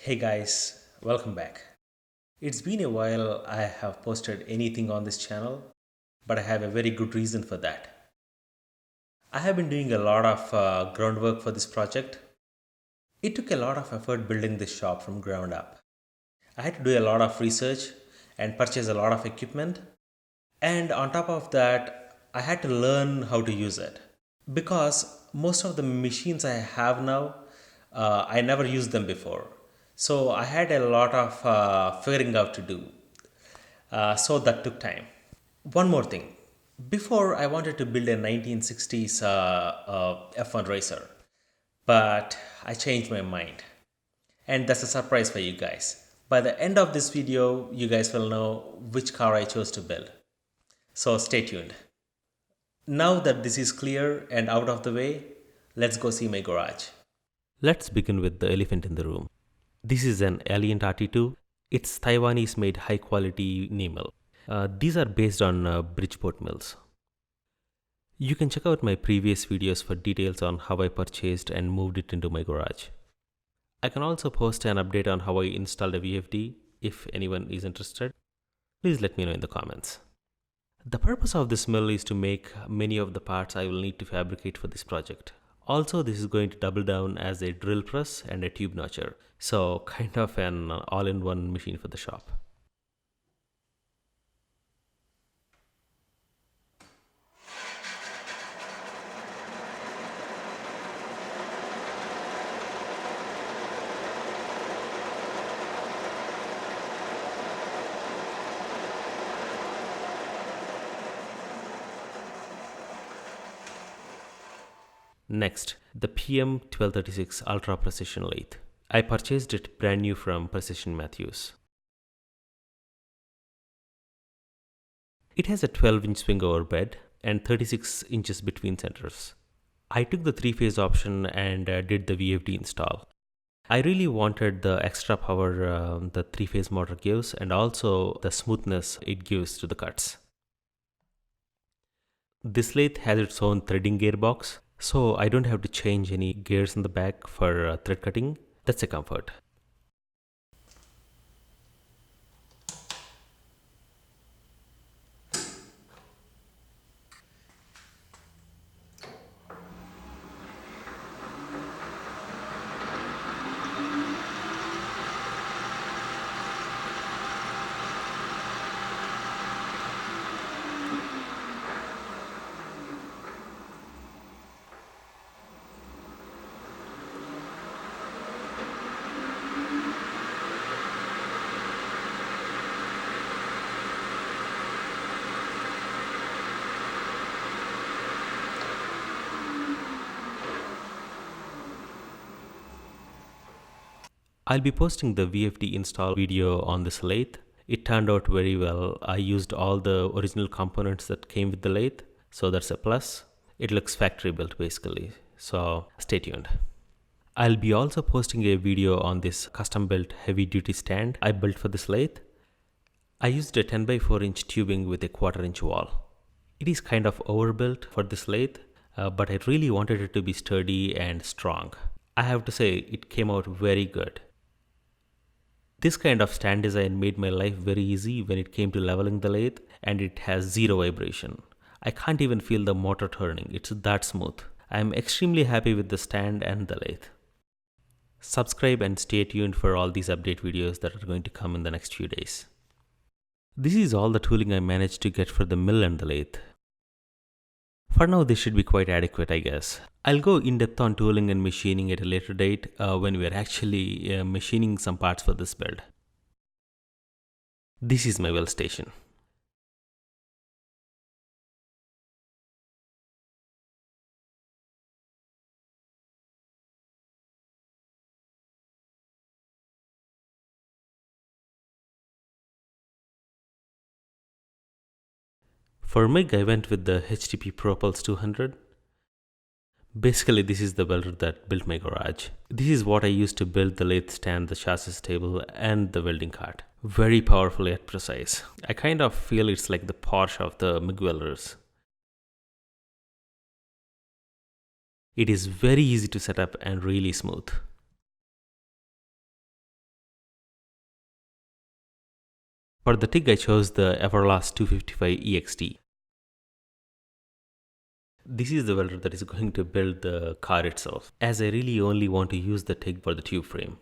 Hey guys, welcome back. It's been a while I have posted anything on this channel, but I have a very good reason for that. I have been doing a lot of groundwork for this project. It took a lot of effort building this shop from ground up. I had to do a lot of research and purchase a lot of equipment, and on top of that, I had to learn how to use it. Because most of the machines I have now, I never used them before. So I had a lot of figuring out to do. So that took time. One more thing. Before, I wanted to build a 1960s F1 racer, but I changed my mind. And that's a surprise for you guys. By the end of this video, you guys will know which car I chose to build. So stay tuned. Now that this is clear and out of the way, let's go see my garage. Let's begin with the elephant in the room. This is an Alien RT2. It's Taiwanese made high quality knee mill. These are based on Bridgeport mills. You can check out my previous videos for details on how I purchased and moved it into my garage. I can also post an update on how I installed a VFD if anyone is interested. Please let me know in the comments. The purpose of this mill is to make many of the parts I will need to fabricate for this project. Also, this is going to double down as a drill press and a tube notcher, so kind of an all-in-one machine for the shop. Next, the PM 1236 Ultra Precision Lathe. I purchased it brand new from Precision Matthews. It has a 12-inch swing over bed and 36 inches between centers. I took the 3-phase option and did the VFD install. I really wanted the extra power the 3-phase motor gives and also the smoothness it gives to the cuts. This lathe has its own threading gearbox, so I don't have to change any gears in the back for thread cutting. That's a comfort. I'll be posting the VFD install video on this lathe. It turned out very well. I used all the original components that came with the lathe, so that's a plus. It looks factory built basically, so stay tuned. I'll be also posting a video on this custom built heavy duty stand I built for this lathe. I used a 10 by 4 inch tubing with a 1/4 inch wall. It is kind of overbuilt for this lathe, but I really wanted it to be sturdy and strong. I have to say it came out very good. This kind of stand design made my life very easy when it came to leveling the lathe, and it has zero vibration. I can't even feel the motor turning, it's that smooth. I am extremely happy with the stand and the lathe. Subscribe and stay tuned for all these update videos that are going to come in the next few days. This is all the tooling I managed to get for the mill and the lathe. For now, this should be quite adequate, I guess. I'll go in depth on tooling and machining at a later date when we are actually machining some parts for this build. This is my weld station. For MIG, I went with the HTP ProPulse 200. Basically, this is the welder that built my garage. This is what I used to build the lathe stand, the chassis table, and the welding cart. Very powerful yet precise. I kind of feel it's like the Porsche of the MIG welders. It is very easy to set up and really smooth. For the TIG, I chose the Everlast 255 EXT. This is the welder that is going to build the car itself, as I really only want to use the TIG for the tube frame.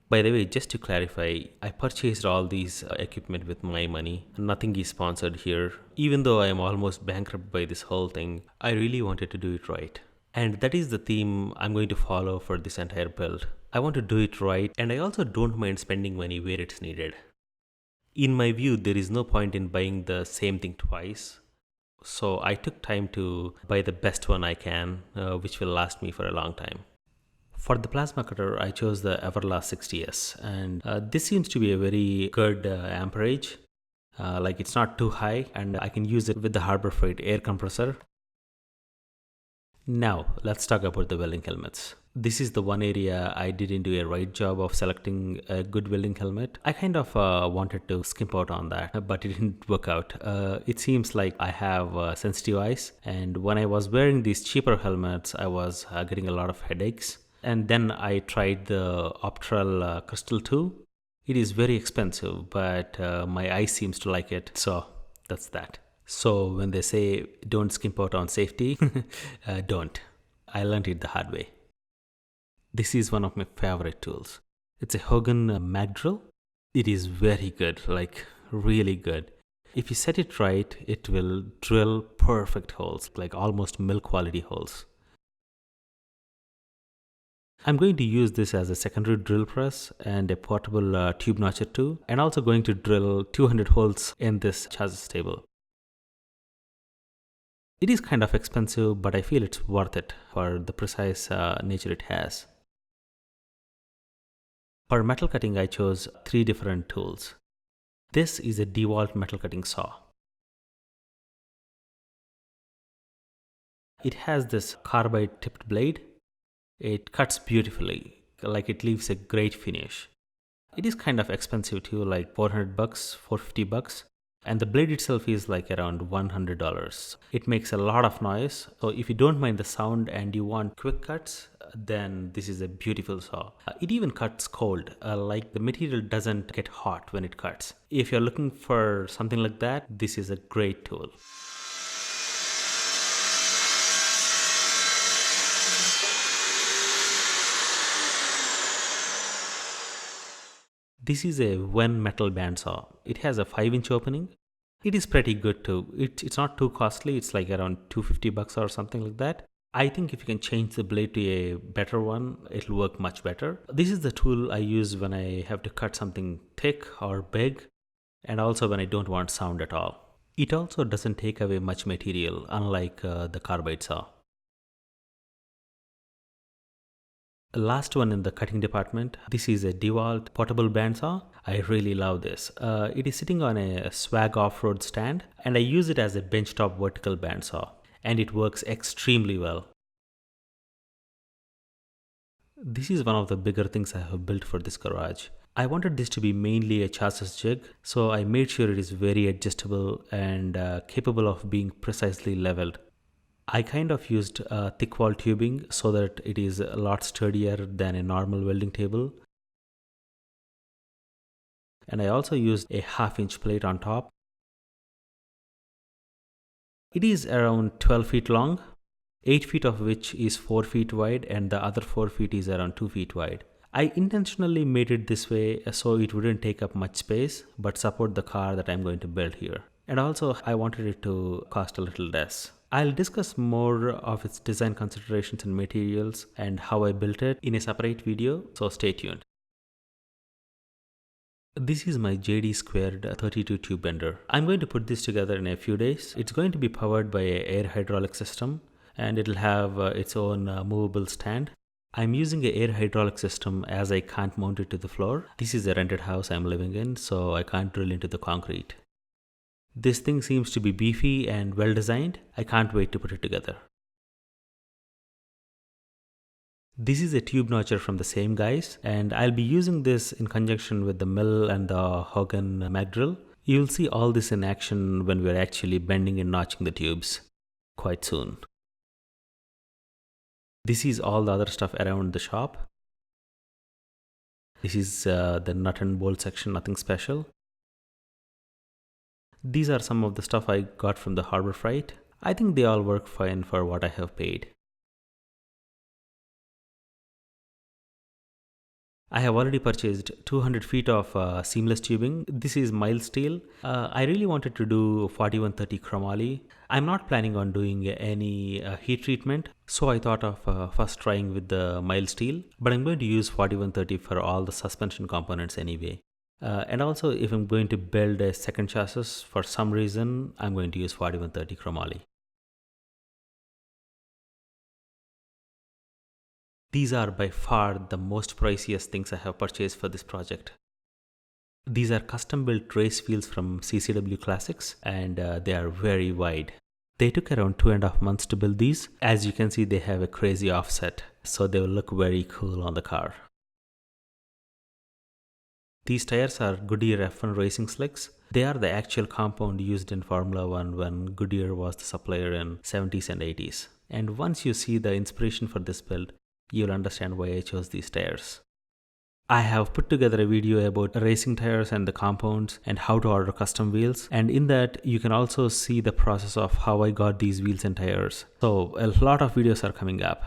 By the way, just to clarify, I purchased all these equipment with my money. Nothing is sponsored here. Even though I am almost bankrupt by this whole thing, I really wanted to do it right. And that is the theme I'm going to follow for this entire build. I want to do it right, and I also don't mind spending money where it's needed. In my view, there is no point in buying the same thing twice. So I took time to buy the best one I can, which will last me for a long time. For the plasma cutter, I chose the Everlast 60S, and this seems to be a very good amperage. Like it's not too high, and I can use it with the Harbor Freight air compressor. Now, let's talk about the welding helmets. This is the one area I didn't do a right job of selecting a good welding helmet. I kind of wanted to skimp out on that, but it didn't work out. It seems like I have sensitive eyes, and when I was wearing these cheaper helmets, I was getting a lot of headaches. And then I tried the Optral Crystal 2. It is very expensive, but my eye seems to like it, so that's that. So when they say don't skimp out on safety, don't. I learned it the hard way. This is one of my favorite tools. It's a Hogan mag drill. It is very good, like really good. If you set it right, it will drill perfect holes, like almost milk quality holes. I'm going to use this as a secondary drill press and a portable tube notcher too, and also going to drill 200 holes in this chassis table. It is kind of expensive, but I feel it's worth it for the precise nature it has. For metal cutting, I chose 3 different tools. This is a DeWalt metal cutting saw. It has this carbide tipped blade. It cuts beautifully, like it leaves a great finish. It is kind of expensive too, like $400, $450, and the blade itself is like around $100. It makes a lot of noise, so if you don't mind the sound and you want quick cuts, then this is a beautiful saw. It even cuts cold, like the material doesn't get hot when it cuts. If you're looking for something like that, this is a great tool. This is a Wen metal bandsaw. It has a 5-inch opening. It is pretty good too. It's not too costly. It's like around $250 or something like that. I think if you can change the blade to a better one, it'll work much better. This is the tool I use when I have to cut something thick or big, and also when I don't want sound at all. It also doesn't take away much material, unlike the carbide saw. Last one in the cutting department, this is a DeWalt portable bandsaw. I really love this. It is sitting on a Swag off-road stand, and I use it as a benchtop vertical bandsaw, and it works extremely well. This is one of the bigger things I have built for this garage. I wanted this to be mainly a chassis jig, so I made sure it is very adjustable and capable of being precisely leveled. I kind of used thick wall tubing so that it is a lot sturdier than a normal welding table. And I also used a 1/2-inch plate on top. It is around 12 feet long, 8 feet of which is 4 feet wide, and the other 4 feet is around 2 feet wide. I intentionally made it this way so it wouldn't take up much space but support the car that I'm going to build here. And also I wanted it to cost a little less. I'll discuss more of its design considerations and materials and how I built it in a separate video, so stay tuned. This is my JD squared 32 tube bender. I'm going to put this together in a few days. It's going to be powered by an air hydraulic system, and it'll have its own movable stand. I'm using an air hydraulic system as I can't mount it to the floor. This is a rented house I'm living in, so I can't drill into the concrete. This thing seems to be beefy and well designed. I can't wait to put it together. This is a tube notcher from the same guys, and I'll be using this in conjunction with the mill and the Hogan mag drill. You'll see all this in action when we're actually bending and notching the tubes quite soon. This is all the other stuff around the shop. This is the nut and bolt section, nothing special. These are some of the stuff I got from the Harbor Freight. I think they all work fine for what I have paid. I have already purchased 200 feet of seamless tubing. This is mild steel. I really wanted to do 4130 chromoly. I'm not planning on doing any heat treatment, so I thought of first trying with the mild steel, but I'm going to use 4130 for all the suspension components anyway. And also, if I'm going to build a second chassis for some reason, I'm going to use 4130 chromoly. These are by far the most priciest things I have purchased for this project. These are custom built race wheels from CCW Classics, and they are very wide. They took around 2.5 months to build these. As you can see, they have a crazy offset, so they will look very cool on the car. These tires are Goodyear F1 racing slicks. They are the actual compound used in Formula 1 when Goodyear was the supplier in 70s and 80s. And once you see the inspiration for this build, you'll understand why I chose these tires. I have put together a video about racing tires and the compounds and how to order custom wheels, and in that you can also see the process of how I got these wheels and tires. So a lot of videos are coming up.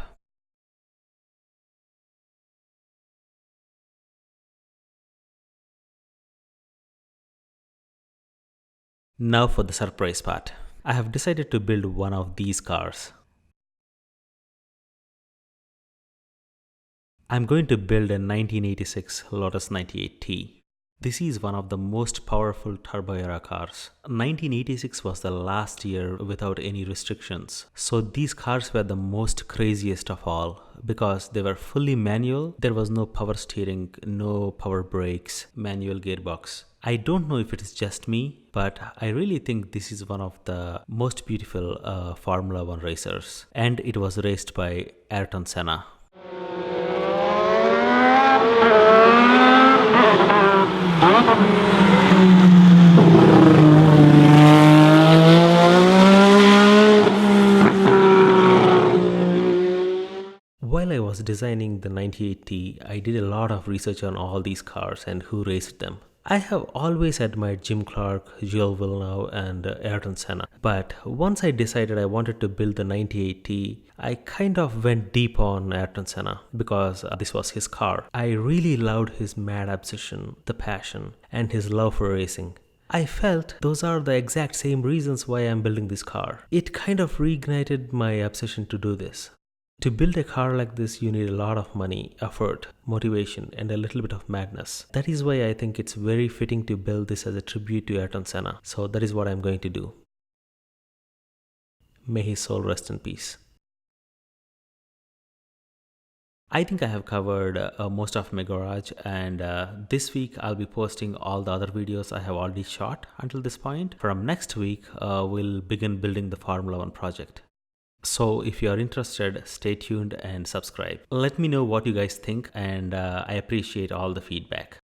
Now for the surprise part. I have decided to build one of these cars. I'm going to build a 1986 Lotus 98T. This is one of the most powerful turbo era cars. 1986 was the last year without any restrictions. So these cars were the most craziest of all because they were fully manual. There was no power steering, no power brakes, manual gearbox. I don't know if it is just me, but I really think this is one of the most beautiful Formula 1 racers. And it was raced by Ayrton Senna. While I was designing the 98T, I did a lot of research on all these cars and who raced them. I have always admired Jim Clark, Jules Villeneuve, and Ayrton Senna. But once I decided I wanted to build the 98T, I kind of went deep on Ayrton Senna because this was his car. I really loved his mad obsession, the passion, and his love for racing. I felt those are the exact same reasons why I'm building this car. It kind of reignited my obsession to do this. To build a car like this, you need a lot of money, effort, motivation, and a little bit of madness. That is why I think it's very fitting to build this as a tribute to Ayrton Senna. So that is what I'm going to do. May his soul rest in peace. I think I have covered most of my garage, and this week I'll be posting all the other videos I have already shot until this point. From next week, we'll begin building the Formula 1 project. So if you are interested, stay tuned and subscribe. Let me know what you guys think, and I appreciate all the feedback.